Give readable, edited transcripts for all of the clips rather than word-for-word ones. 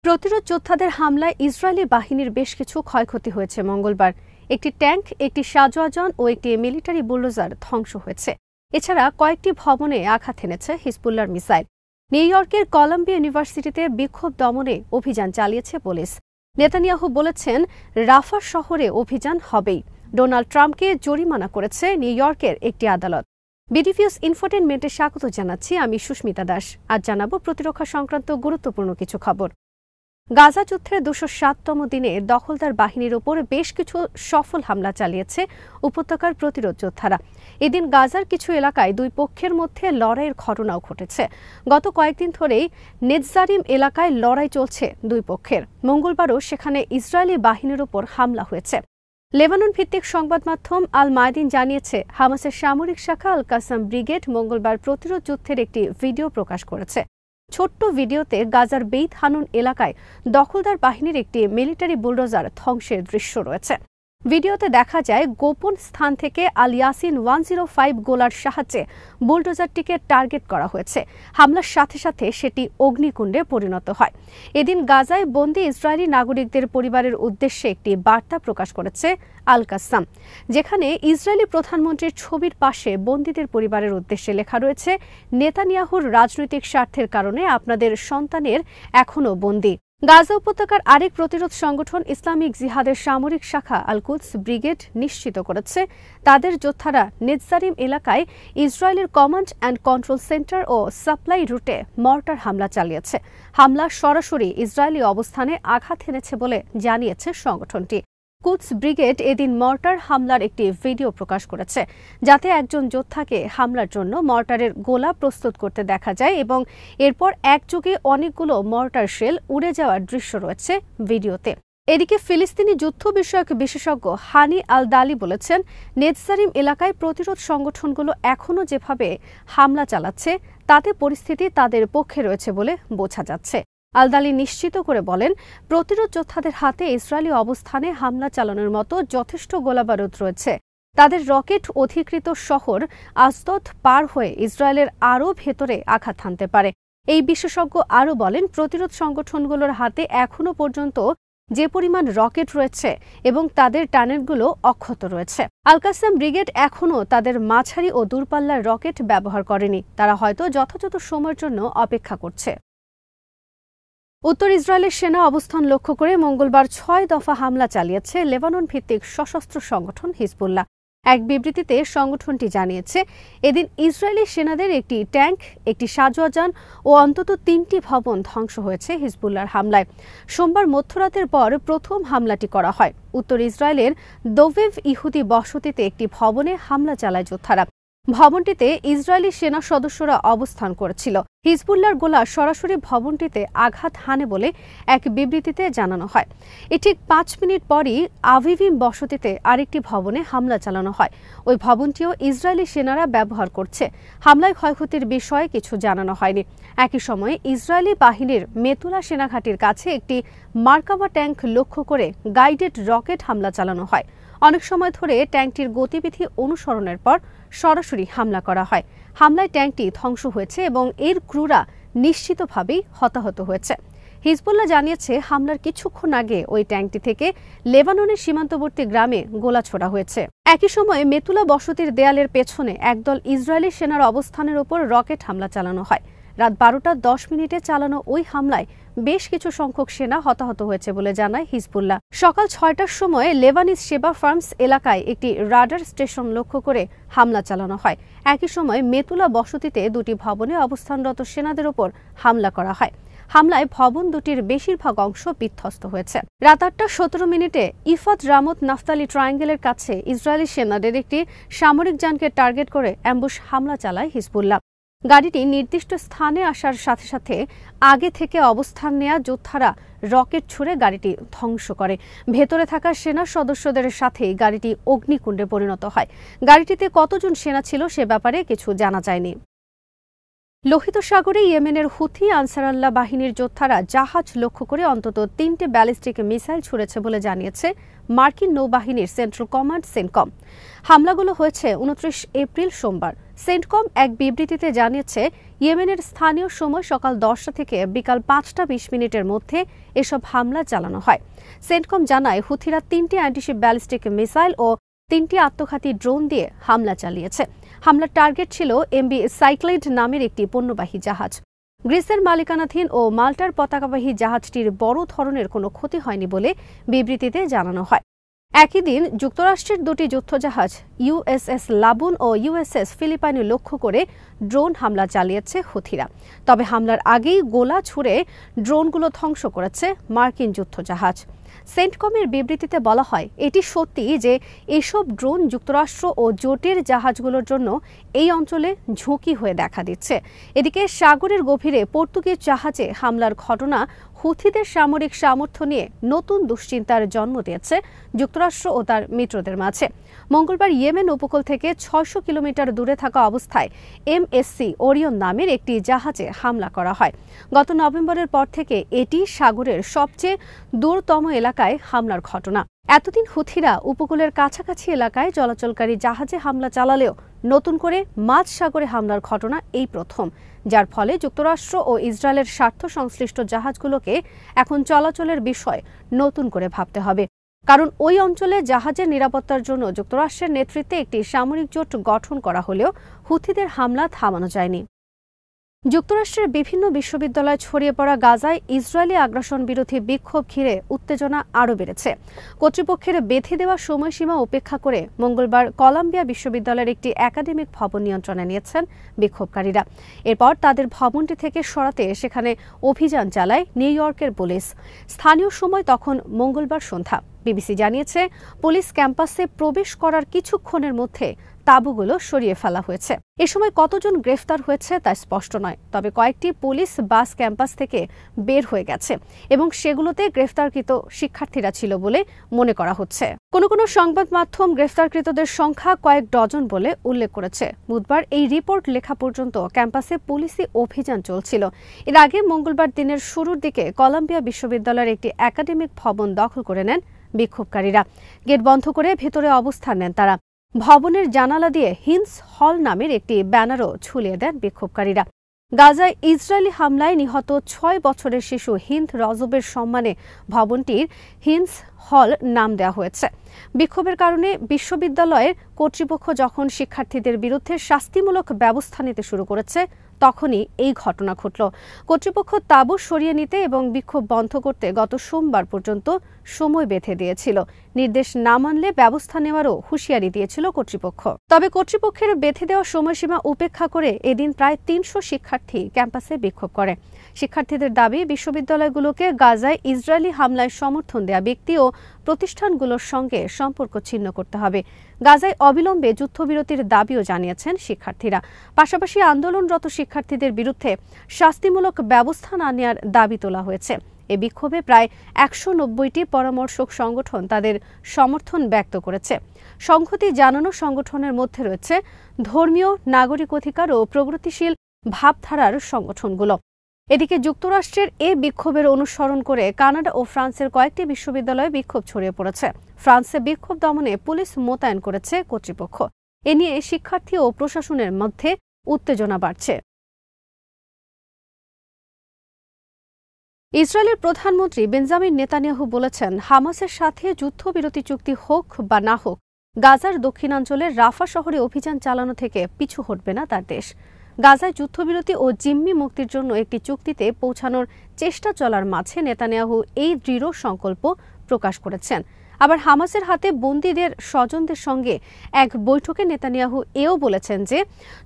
প্রতিরোধ যোদ্ধাদের হামলায় ইসরায়েলি বাহিনীর বেশ কিছু ক্ষয়ক্ষতি হয়েছে মঙ্গলবার। একটি ট্যাঙ্ক, একটি সাজোয়াজান ও একটি মিলিটারি বুলডোজার ধ্বংস হয়েছে। এছাড়া কয়েকটি ভবনে আঘাত এনেছে হিজবুল্লাহর মিসাইল। নিউ ইয়র্কের কলাম্বিয়া ইউনিভার্সিটিতে বিক্ষোভ দমনে অভিযান চালিয়েছে পুলিশ। নেতানিয়াহু বলেছেন, রাফা শহরে অভিযান হবেই। ডোনাল্ড ট্রাম্পকে জরিমানা করেছে নিউ ইয়র্কের একটি আদালত। বিডিভিউস ইনফোটেনমেন্টে স্বাগত জানাচ্ছি, আমি সুস্মিতা দাস। আজ জানাবো প্রতিরক্ষা সংক্রান্ত গুরুত্বপূর্ণ কিছু খবর। গাজা যুদ্ধের ২০৭তম দিনে দখলদার বাহিনীর ওপর বেশ কিছু সফল হামলা চালিয়েছে উপত্যকার প্রতিরোধ যোদ্ধারা। এদিন গাজার কিছু এলাকায় দুই পক্ষের মধ্যে লড়াইয়ের ঘটনাও ঘটেছে। গত কয়েকদিন ধরেই নেতজারিম এলাকায় লড়াই চলছে দুই পক্ষের। মঙ্গলবারও সেখানে ইসরায়েলি বাহিনীর ওপর হামলা হয়েছে। লেবানন ভিত্তিক সংবাদ মাধ্যম আল মায়াদিন জানিয়েছে, হামাসের সামরিক শাখা আল কাসাম ব্রিগেড মঙ্গলবার প্রতিরোধ যুদ্ধের একটি ভিডিও প্রকাশ করেছে। ছোট্ট ভিডিওতে গাজার বেইত হানুন এলাকায় দখলদার বাহিনীর একটি মিলিটারি বুলডোজার ধ্বংসের দৃশ্য রয়েছে। ভিডিওতে দেখা যায় গোপন স্থান থেকে আল ইয়াসিন 105 গোলার সাহায্যে বুলডোজারটিকে টার্গেট করা হয়েছে। হামলার সাথে সাথে সেটি অগ্নিকুণ্ডে পরিণত হয়। এদিন গাজায় বন্দী ইসরায়েলি নাগরিকদের পরিবারের উদ্দেশ্যে একটি বার্তা প্রকাশ করেছে আল কাসাম, যেখানে ইসরায়েলি প্রধানমন্ত্রীর ছবির পাশে বন্দীদের পরিবারের উদ্দেশ্যে লেখা রয়েছে, নেতানিয়াহুর রাজনৈতিক স্বার্থের কারণে আপনাদের সন্তানের এখনও বন্দী। গাজা উপত্যকার আরেক প্রতিরোধ সংগঠন ইসলামিক জিহাদের সামরিক শাখা আল কুদস ব্রিগেড নিশ্চিত করেছে, তাদের যোদ্ধারা নেতজারিম এলাকায় ইসরায়েলের কমান্ড অ্যান্ড কন্ট্রোল সেন্টার ও সাপ্লাই রুটে মর্টার হামলা চালিয়েছে। হামলা সরাসরি ইসরায়েলি অবস্থানে আঘাত এনেছে বলে জানিয়েছে সংগঠনটি। কুদস ব্রিগেড এদিন মর্টার হামলার একটি ভিডিও প্রকাশ করেছে, যাতে একজন যোদ্ধাকে হামলার জন্য মর্টারের গোলা প্রস্তুত করতে দেখা যায় এবং এরপর একযোগে অনেকগুলো মর্টার শেল উড়ে যাওয়ার দৃশ্য রয়েছে ভিডিওতে। এদিকে ফিলিস্তিনি যুদ্ধ বিষয়ক বিশেষজ্ঞ হানি আল দালি বলেছেন, নেতজারিম এলাকায় প্রতিরোধ সংগঠনগুলো এখনও যেভাবে হামলা চালাচ্ছে তাতে পরিস্থিতি তাদের পক্ষে রয়েছে বলে বোঝা যাচ্ছে। আলদালি নিশ্চিত করে বলেন, প্রতিরোধ যোদ্ধাদের হাতে ইসরায়েলি অবস্থানে হামলা চালানোর মতো যথেষ্ট গোলাবারুদ রয়েছে। তাদের রকেট অধিকৃত শহর আসদদ পার হয়ে ইসরায়েলের আরও ভেতরে আঘাত হানতে পারে। এই বিশেষজ্ঞ আরও বলেন, প্রতিরোধ সংগঠনগুলোর হাতে এখনও পর্যন্ত যে পরিমাণ রকেট রয়েছে এবং তাদের টানেলগুলো অক্ষত রয়েছে। আল কাসাম ব্রিগেড এখনও তাদের মাঝারি ও দূরপাল্লার রকেট ব্যবহার করেনি। তারা হয়তো যথাযথ সময়ের জন্য অপেক্ষা করছে। উত্তর ইসরায়েলের সেনা অবস্থান লক্ষ্য করে মঙ্গলবার ৬ দফা হামলা চালিয়েছে লেবানন ভিত্তিক সশস্ত্র সংগঠন হিজবুল্লাহ। এক বিবৃতিতে সংগঠনটি জানিয়েছে, এদিন ইসরায়েলি সেনাদের একটি ট্যাঙ্ক, একটি সাজোয়াজান ও অন্তত ৩টি ভবন ধ্বংস হয়েছে হিজবুল্লাহর হামলায়। সোমবার মধ্যরাতের পর প্রথম হামলাটি করা হয়। উত্তর ইসরায়েলের দোভেভ ইহুদি বসতিতে একটি ভবনে হামলা চালায় যোদ্ধারা। ভবনটিতে ইসরায়েলি সেনা সদস্যরা অবস্থান করেছিল। হিজবুল্লাহর গোলা সরাসরি ভবনটিতে আঘাত হানে বলে এক বিবৃতিতে জানানো হয়। ঠিক ৫ মিনিট পরই আভিভিম বসতিতে আরেকটি ভবনে হামলা চালানো হয়। ওই ভবনটিও ইসরায়েলি সেনারা ব্যবহার করছে। হামলায় ক্ষয়ক্ষতির বিষয়ে কিছু জানানো হয়নি। একই সময়ে ইসরায়েলি বাহিনীর মেতুলা সেনাঘাটির কাছে একটি মার্কাভা ট্যাঙ্ক লক্ষ্য করে গাইডেড রকেট হামলা চালানো হয়। অনেক সময় ধরে ট্যাঙ্কটির গতিবিধি অনুসরণের পর সরাসরি হামলা করা হয়। হামলায় ট্যাঙ্কটি ধ্বংস হয়েছে এবং এর ক্রুরা নিশ্চিতভাবেই হতাহত হয়েছে। হিজবুল্লাহ জানিয়েছে, হামলার কিছুক্ষণ আগে ওই ট্যাঙ্কটি থেকে লেবাননের সীমান্তবর্তী গ্রামে গোলা ছোড়া হয়েছে। একই সময়ে মেতুলা বসতির দেয়ালের পেছনে একদল ইসরায়েলি সেনার অবস্থানের ওপর রকেট হামলা চালানো হয়। রাত 12:10 চালানো ওই হামলায় বেশ কিছু সংখ্যক সেনা হতাহত হয়েছে বলে জানায় হিজবুল্লাহ। সকাল 6টার সময় লেবানিজ সেবা ফার্মস এলাকায় একটি রাডার স্টেশন লক্ষ্য করে হামলা চালানো হয়। একই সময় মেতুলা বসতিতে দুটি ভবনে অবস্থানরত সেনাদের ওপর হামলা করা হয়। হামলায় ভবন দুটির বেশিরভাগ অংশ বিধ্বস্ত হয়েছে। রাত 8:17 ইফাত রামত নাফতালি ট্রায়াঙ্গেলের কাছে ইসরায়েলি সেনাদের একটি সামরিক যানকে টার্গেট করে অ্যাম্বুশ হামলা চালায় হিজবুল্লাহ। গাড়িটি নির্দিষ্ট স্থানে আসার সাথে সাথে আগে থেকে অবস্থান নেয়া যোদ্ধারা রকেট ছুড়ে গাড়িটি ধ্বংস করে। ভেতরে থাকা সেনা সদস্যদের সাথেই গাড়িটি অগ্নিকুণ্ডে পরিণত হয়। গাড়িটিতে কতজন সেনা ছিল সে ব্যাপারে কিছু জানা যায়নি। লোহিত সাগরে ইয়েমেনের হুথি আনসারাল্লাহ বাহিনীর যোদ্ধারা জাহাজ লক্ষ্য করে অন্তত 3টে ব্যালিস্টিক মিসাইল ছুড়েছে বলে জানিয়েছে মার্কিন নৌবাহিনীর সেন্ট্রাল কমান্ড সেন্টকম। হামলাগুলো হয়েছে 29 এপ্রিল সোমবার। সেন্টকম এক বিবৃতিতে জানিয়েছে, ইয়েমেনের স্থানীয় সময় সকাল 10টা থেকে বিকাল 5টা 20 মিনিটের মধ্যে এসব হামলা চালানো হয়। সেন্টকম জানায়, হুথিরা 3টি অ্যান্টিশিপ ব্যালিস্টিক মিসাইল ও 3টি আত্মঘাতী ড্রোন দিয়ে হামলা চালিয়েছে। হামলার টার্গেট ছিল এমবি সাইক্লেড নামের একটি পণ্যবাহী জাহাজ। গ্রিসের মালিকানাধীন ও মাল্টার পতাকাবাহী জাহাজটির বড় ধরনের কোনো ক্ষতি হয়নি বলে বিবৃতিতে জানানো হয়। একই দিন যুক্তরাষ্ট্রের দুটি যুদ্ধজাহাজ ইউএসএস লাবুন ও ইউএসএস ফিলিপাইনে লক্ষ্য করে ড্রোন হামলা চালিয়েছে হুথিরা। তবে হামলার আগেই গোলা ছুড়ে ড্রোনগুলো ধ্বংস করেছে মার্কিন যুদ্ধজাহাজ। সেন্টকমের বিবৃতিতে বলা হয়, এটি সত্যি যে এসব ড্রোন যুক্তরাষ্ট্র ও জোটের জাহাজগুলোর জন্য এই অঞ্চলে ঝুঁকি হয়ে দেখা দিচ্ছে। এদিকে সাগরের গভীরে পর্তুগিজ জাহাজে হামলার ঘটনা হুথিদের সামরিক সামর্থ্য নিয়ে নতুন দুশ্চিন্তার জন্ম দিয়েছে যুক্তরাষ্ট্র ও তার মিত্রদের মাঝে। মঙ্গলবার ইয়েমেন উপকূল থেকে 600 কিলোমিটার দূরে থাকা অবস্থায় এমএসসি ওরিয়ন নামের একটি জাহাজে হামলা করা হয়। গত নভেম্বরের পর থেকে এটি সাগরের সবচেয়ে দূরতম এলাকায় হামলার ঘটনা। এতদিন হুথিরা উপকূলের কাছাকাছি এলাকায় চলাচলকারী জাহাজে হামলা চালালেও নতুন করে মাঝ সাগরে হামলার ঘটনা এই প্রথম, যার ফলে যুক্তরাষ্ট্র ও ইসরায়েলের স্বার্থ সংশ্লিষ্ট জাহাজগুলোকে এখন চলাচলের বিষয় নতুন করে ভাবতে হবে। কারণ ওই অঞ্চলে জাহাজের নিরাপত্তার জন্য যুক্তরাষ্ট্রের নেতৃত্বে একটি সামরিক জোট গঠন করা হলেও হুথিদের হামলা থামানো যায়নি। যুক্তরাষ্ট্রের বিভিন্ন বিশ্ববিদ্যালয়ে ছড়িয়ে পড়া গাজায় ইসরায়েলি আগ্রাসন বিরোধী বিক্ষোভ ঘিরে উত্তেজনা আরও বেড়েছে। কর্তৃপক্ষের বেঁধে দেওয়া সময়সীমা উপেক্ষা করে মঙ্গলবার কলাম্বিয়া বিশ্ববিদ্যালয়ের একটি একাডেমিক ভবন নিয়ন্ত্রণে নিয়েছেন বিক্ষোভকারীরা। এরপর তাদের ভবনটি থেকে সরাতে সেখানে অভিযান চালায় নিউ ইয়র্কের পুলিশ। স্থানীয় সময় তখন মঙ্গলবার সন্ধ্যা। বিবিসি জানিয়েছে, পুলিশ ক্যাম্পাসে প্রবেশ করার কিছুক্ষণের মধ্যে তাঁবুগুলো সরিয়ে ফেলা হয়েছে। এ সময় কতজন গ্রেফতার হয়েছে তা স্পষ্ট নয়, তবে কয়েকটি পুলিশ বাস ক্যাম্পাস থেকে বের হয়ে গেছে এবং সেগুলোতে গ্রেফতারকৃত শিক্ষার্থীরা ছিল বলে মনে করা হচ্ছে। কোনো কোনো সংবাদ মাধ্যম গ্রেফতারকৃতদের সংখ্যা কয়েক ডজন বলে উল্লেখ করেছে। বুধবার এই রিপোর্ট লেখা পর্যন্ত ক্যাম্পাসে পুলিশি অভিযান চলছিল। এর আগে মঙ্গলবার দিনের শুরুর দিকে কলাম্বিয়া বিশ্ববিদ্যালয়ের একটি একাডেমিক ভবন দখল করে নেন বিক্ষোভকারীরা। গেট বন্ধ করে ভেতরে অবস্থান নেন তারা। ভবনের জানালা দিয়ে হিন্স হল নামের একটি ব্যানারও ঝুলিয়ে দেন বিক্ষোভকারীরা। গাজায় ইসরায়েলি হামলায় নিহত 6 বছরের শিশু হিন্দ রজবের সম্মানে ভবনটির হিন্স হল নাম দেওয়া হয়েছে। বিক্ষোভের কারণে বিশ্ববিদ্যালয়ের কর্তৃপক্ষ যখন শিক্ষার্থীদের বিরুদ্ধে শাস্তিমূলক ব্যবস্থা নিতে শুরু করেছে, তখনই এই ঘটনা ঘটল। কর্তৃপক্ষ তাঁবু সরিয়ে নিতে এবং বিক্ষোভ বন্ধ করতে গত সোমবার পর্যন্ত সময় বেঁধে দিয়েছিল। নির্দেশ না মানলে ব্যবস্থা নেওয়ারও হুঁশিয়ারি দিয়েছিল কর্তৃপক্ষ। তবে কর্তৃপক্ষের বেঁধে দেওয়া সময়সীমা উপেক্ষা করে এদিন প্রায় 300 শিক্ষার্থী ক্যাম্পাসে বিক্ষোভ করে। শিক্ষার্থীদের দাবি, বিশ্ববিদ্যালয়গুলোকে গাজায় ইসরায়েলি হামলায় সমর্থন দেয়া ব্যক্তি ও প্রতিষ্ঠানগুলোর সঙ্গে সম্পর্ক ছিন্ন করতে হবে। গাজায় অবিলম্বে যুদ্ধবিরতির দাবিও জানিয়েছেন শিক্ষার্থীরা। পাশাপাশি আন্দোলনরত শিক্ষার্থীদের বিরুদ্ধে শাস্তিমূলক ব্যবস্থা না নেওয়ার দাবি তোলা হয়েছে। এ বিক্ষোভে প্রায় 190টি পরামর্শক সংগঠন তাদের সমর্থন ব্যক্ত করেছে। সংহতি জানানো সংগঠনের মধ্যে রয়েছে ধর্মীয়, নাগরিক অধিকার ও প্রগতিশীল ভাবধারার সংগঠনগুলো। এদিকে যুক্তরাষ্ট্রের এ বিক্ষোভের অনুসরণ করে কানাডা ও ফ্রান্সের কয়েকটি বিশ্ববিদ্যালয়ে বিক্ষোভ ছড়িয়ে পড়েছে। ফ্রান্সে বিক্ষোভ দমনে পুলিশ মোতায়েন করেছে কর্তৃপক্ষ। এ নিয়ে শিক্ষার্থী ও প্রশাসনের মধ্যে উত্তেজনা বাড়ছে। ইসরায়েলের প্রধানমন্ত্রী বেঞ্জামিন নেতানিয়াহু বলেছেন, হামাসের সাথে যুদ্ধবিরতি চুক্তি হোক বা না হোক, গাজার দক্ষিণাঞ্চলের রাফা শহরে অভিযান চালানো থেকে পিছু হটবে না তার দেশ। গাজায় যুদ্ধবিরতি ও জিম্মি মুক্তির জন্য একটি চুক্তিতে পৌঁছানোর চেষ্টা চলার মাঝে নেতানিয়াহু এই দৃঢ় সংকল্প প্রকাশ করেছেন। আবার হামাসের হাতে বন্দীদের স্বজনদের সঙ্গে এক বৈঠকে নেতানিয়াহু এও বলেছেন যে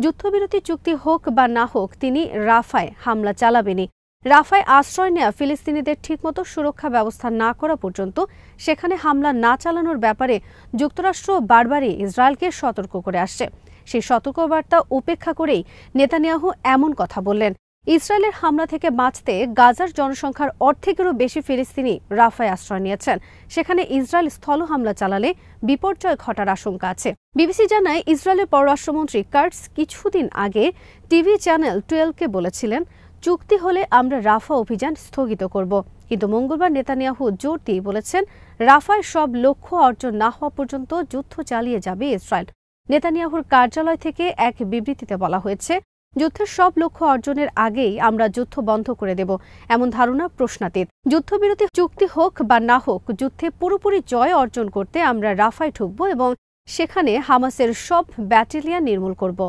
যুদ্ধবিরতি চুক্তি হোক বা না হোক, তিনি রাফায় হামলা চালাবেনই। রাফায় আশ্রয় নেওয়া ফিলিস্তিনিদের ঠিকমতো সুরক্ষা ব্যবস্থা না করা পর্যন্ত সেখানে হামলা না চালানোর ব্যাপারে যুক্তরাষ্ট্র বারবারই ইসরায়েলকে সতর্ক করে আসছে। সেই সতর্কবার্তা উপেক্ষা করেই নেতানিয়াহু এমন কথা বললেন। ইসরায়েলের হামলা থেকে বাঁচতে গাজার জনসংখ্যার অর্ধেকেরও বেশি ফিলিস্তিনি রাফায় আশ্রয় নিয়েছেন। সেখানে ইসরায়েল স্থল হামলা চালালে বিপর্যয় ঘটার আশঙ্কা আছে। বিবিসি জানায়, ইসরায়েলের পররাষ্ট্রমন্ত্রী কার্টস কিছুদিন আগে টিভি চ্যানেল 12-কে বলেছিলেন, চুক্তি হলে আমরা রাফা অভিযান স্থগিত করব। কিন্তু মঙ্গলবার নেতানিয়াহু জোর দিয়ে বলেছেন, রাফায় সব লক্ষ্য অর্জন না হওয়া পর্যন্ত যুদ্ধ চালিয়ে যাবে ইসরায়েল। নেতানিয়াহুর কার্যালয় থেকে এক বিবৃতিতে বলা হয়েছে, যুদ্ধের সব লক্ষ্য অর্জনের আগেই আমরা যুদ্ধ বন্ধ করে দেব এমন ধারণা প্রশ্নাতীত। যুদ্ধবিরতি চুক্তি হোক বা না হোক, যুদ্ধে পুরোপুরি জয় অর্জন করতে আমরা রাফায় ঢুকব এবং সেখানে হামাসের সব ব্যাটালিয়ন নির্মূল করব।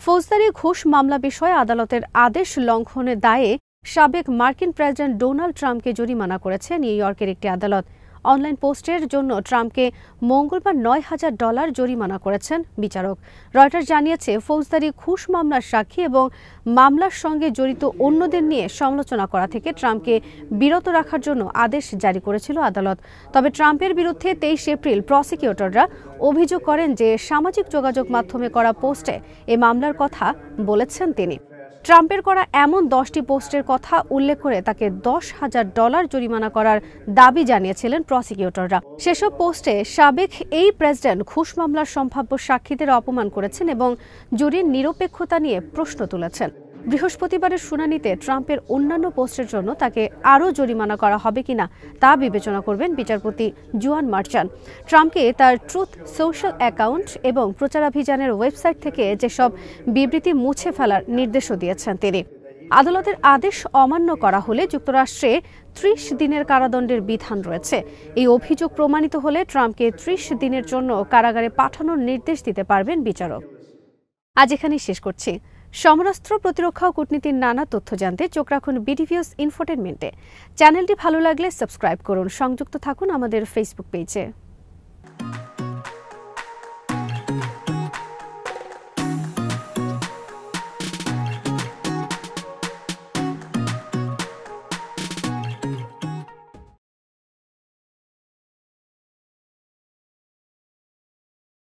ফৌজদারি ঘুষ মামলা বিষয়ে আদালতের আদেশ লঙ্ঘনের দায়ে সাবেক মার্কিন প্রেসিডেন্ট ডোনাল্ড ট্রাম্পকে জরিমানা করেছে নিউ ইয়র্কের একটি আদালত। অনলাইন পোস্টের জন্য ট্রাম্পকে মঙ্গলবার $9,000 জরিমানা করেছেন বিচারক। রয়টার্স জানিয়েছে, ফৌজদারি ঘুষ মামলার সাক্ষী এবং মামলার সঙ্গে জড়িত অন্যদের নিয়ে সমালোচনা করা থেকে ট্রাম্পকে বিরত রাখার জন্য আদেশ জারি করেছিল আদালত। তবে ট্রাম্পের বিরুদ্ধে 23 এপ্রিল প্রসিকিউটররা অভিযোগ করেন যে সামাজিক যোগাযোগ মাধ্যমে করা পোস্টে এ মামলার কথা বলেছেন তিনি। ট্রাম্পের করা এমন 10টি পোস্টের কথা উল্লেখ করে তাকে $10,000 জরিমানা করার দাবি জানিয়েছিলেন প্রসিকিউটররা। সেসব পোস্টে সাবেক এই প্রেসিডেন্ট ঘুষ মামলার সম্ভাব্য সাক্ষীদের অপমান করেছেন এবং জুরির নিরপেক্ষতা নিয়ে প্রশ্ন তুলেছেন। বৃহস্পতিবারের শুনানিতে ট্রাম্পের অন্যান্য পোস্টের জন্য তাকে আরও জরিমানা করা হবে কিনা তা বিবেচনা করবেন বিচারপতি জুয়ান মার্চান। ট্রাম্পকে তার ট্রুথ সোশ্যাল অ্যাকাউন্ট এবং প্রচারাভিযানের ওয়েবসাইট থেকে যেসব বিবৃতি মুছে ফেলার নির্দেশও দিয়েছেন তিনি। আদালতের আদেশ অমান্য করা হলে যুক্তরাষ্ট্রে 30 দিনের কারাদণ্ডের বিধান রয়েছে। এই অভিযোগ প্রমাণিত হলে ট্রাম্পকে 30 দিনের জন্য কারাগারে পাঠানোর নির্দেশ দিতে পারবেন বিচারক। আজ এখানেই শেষ করছি। সমরাস্ত্র, প্রতিরক্ষা ও কূটনীতির নানা তথ্য জানতে চোখ রাখুন বিডিভিউস ইনফোটেনমেন্টে। চ্যানেলটি ভালো লাগলে সাবস্ক্রাইব করুন। সংযুক্ত থাকুন আমাদের ফেসবুক পেজে।